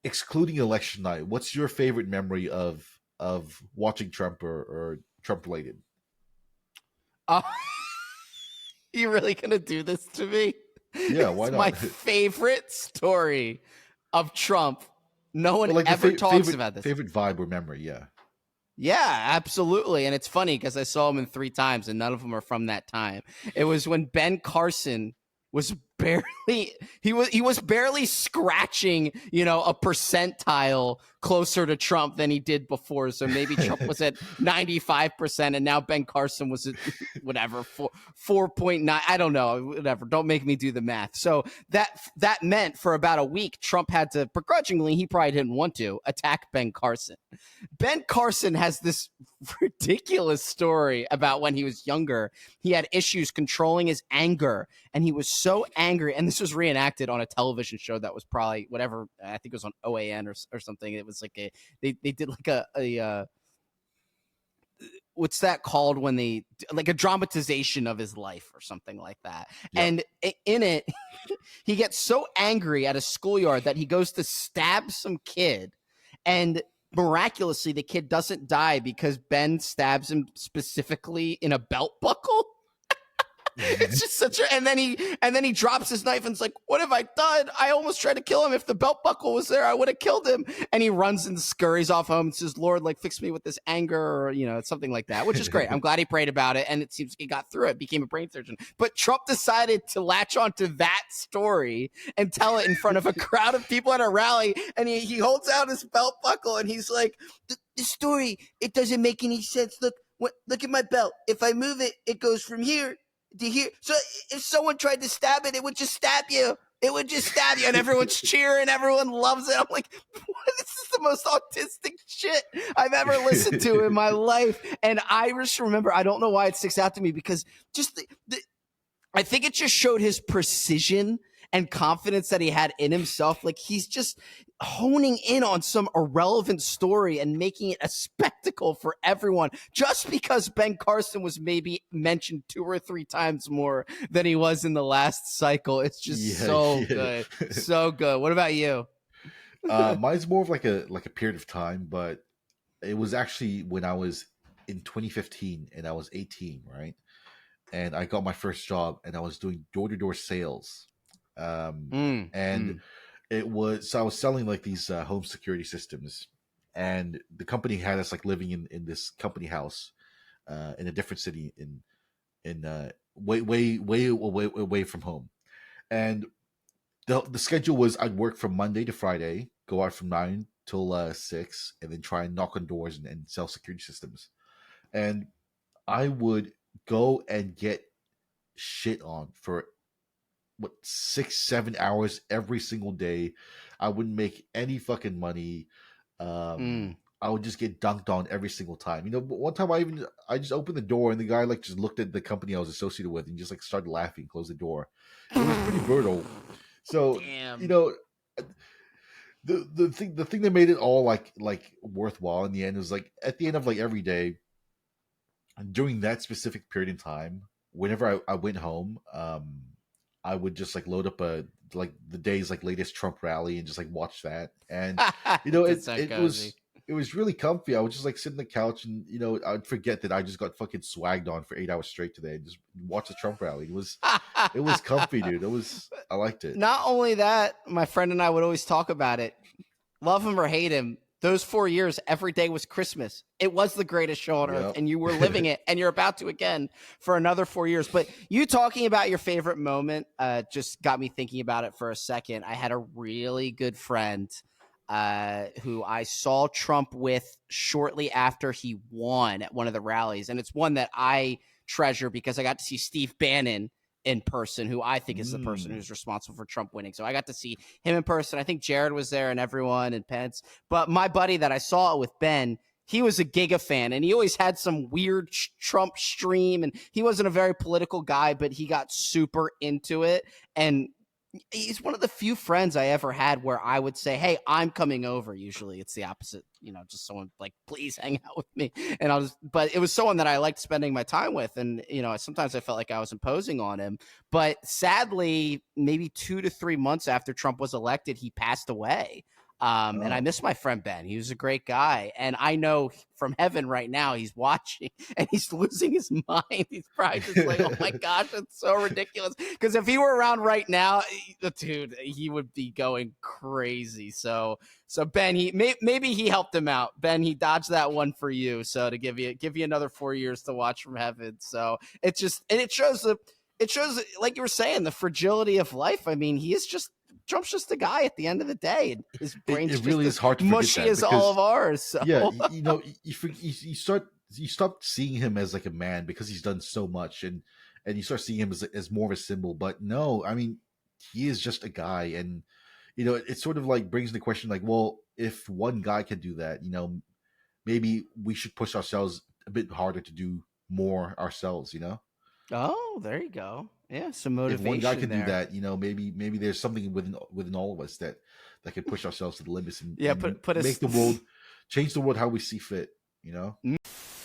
excluding election night, what's your favorite memory of watching Trump or Trump related? Uh, you really gonna do this to me? Yeah, why It's my not? favorite story of Trump. No one But like the ever talks favorite about this. favorite vibe or memory, yeah. Yeah, absolutely. And it's funny because I saw him in 3 times and none of them are from that time. It was when Ben Carson was barely he was barely scratching, a percentile closer to Trump than he did before. So maybe Trump was at 95% and now Ben Carson was at whatever 4.9. I don't know, whatever. Don't make me do the math. So that meant for about a week Trump had to begrudgingly, he probably didn't want to attack Ben Carson. Ben Carson has this ridiculous story about when he was younger. He had issues controlling his anger, and he was so angry. And this was reenacted on a television show that was probably whatever. I think it was on OAN or something. It was like they did like a what's that called when they like a dramatization of his life or something like that. Yep. And in it, he gets so angry at a schoolyard that he goes to stab some kid, and miraculously the kid doesn't die because Ben stabs him specifically in a belt buckle. It's just such a, and then he drops his knife and it's like, what have I done? I almost tried to kill him. If the belt buckle was there, I would have killed him. And he runs and scurries off home and says, Lord, like fix me with this anger, or something like that, which is great. I'm glad he prayed about it, and it seems he got through it, became a brain surgeon. But Trump decided to latch onto that story and tell it in front of a crowd of people at a rally, and he holds out his belt buckle and he's like, the story, it doesn't make any sense. Look at my belt. If I move it, it goes from here to here. So if someone tried to stab it, it would just stab you. It would just stab you, and everyone's cheering. Everyone loves it. I'm like, this is the most autistic shit I've ever listened to in my life. And I just remember, I don't know why it sticks out to me, because just I think it just showed his precision and confidence that he had in himself. Like, he's just honing in on some irrelevant story and making it a spectacle for everyone just because Ben Carson was maybe mentioned 2 or 3 times more than he was in the last cycle. It's just good. So good. What about you? Mine's more of like a period of time, but it was actually when I was in 2015 and I was 18, right? And I got my first job and I was doing door-to-door sales. It was, so I was selling like these home security systems, and the company had us like living in this company house in a different city in way away from home. And the schedule was I'd work from Monday to Friday, go out from 9 till 6, and then try and knock on doors and sell security systems. And I would go and get shit on for 6-7 hours every single day. I wouldn't make any fucking money. I would just get dunked on every single time. One time I just opened the door and the guy like just looked at the company I was associated with and just like started laughing, closed the door. It was pretty brutal. So Damn. The thing that made it all like worthwhile in the end was like at the end of like every day during that specific period in time, whenever I went home, I would just like load up the day's like latest Trump rally and just like watch that. And it was really comfy. I would just like sit on the couch and I'd forget that I just got fucking swagged on for 8 hours straight today and just watch the Trump rally. It was comfy, dude. I liked it. Not only that, my friend and I would always talk about it. Love him or hate him, those 4 years, every day was Christmas. It was the greatest show on earth, and you were living it, and you're about to again for another 4 years. But you talking about your favorite moment just got me thinking about it for a second. I had a really good friend who I saw Trump with shortly after he won at one of the rallies, and it's one that I treasure because I got to see Steve Bannon in person, who I think is the person who's responsible for Trump winning. So I got to see him in person. I think Jared was there and everyone, and Pence. But my buddy that I saw it with, Ben, he was a Giga fan, and he always had some weird Trump stream, and he wasn't a very political guy, but he got super into it. And he's one of the few friends I ever had where I would say, hey, I'm coming over. Usually it's the opposite, just someone like, please hang out with me. And but it was someone that I liked spending my time with. And, sometimes I felt like I was imposing on him, but sadly, maybe 2 to 3 months after Trump was elected, he passed away. And I Oh. miss my friend Ben. He was a great guy. And I know from heaven right now he's watching and he's losing his mind. He's probably just like, oh my gosh, it's so ridiculous. Because if he were around right now, dude, he would be going crazy. So Ben, maybe he helped him out. Ben, he dodged that one for you. So to give you another 4 years to watch from heaven. So it's just, and it shows like you were saying, the fragility of life. I mean, he is just Trump's just a guy at the end of the day, and his brain's It just really as is hard to forget mushy that as all of because ours. yeah, So you stop seeing him as like a man because he's done so much, and you start seeing him as more of a symbol. But no, I mean, he is just a guy, and it sort of like brings the question like, well, if one guy can do that, maybe we should push ourselves a bit harder to do more ourselves. oh, there you go. Yeah, some If one guy motivation can do there. that, maybe there's something within all of us that can push ourselves to the limits and, Yeah, put a make the world change the world how we see fit.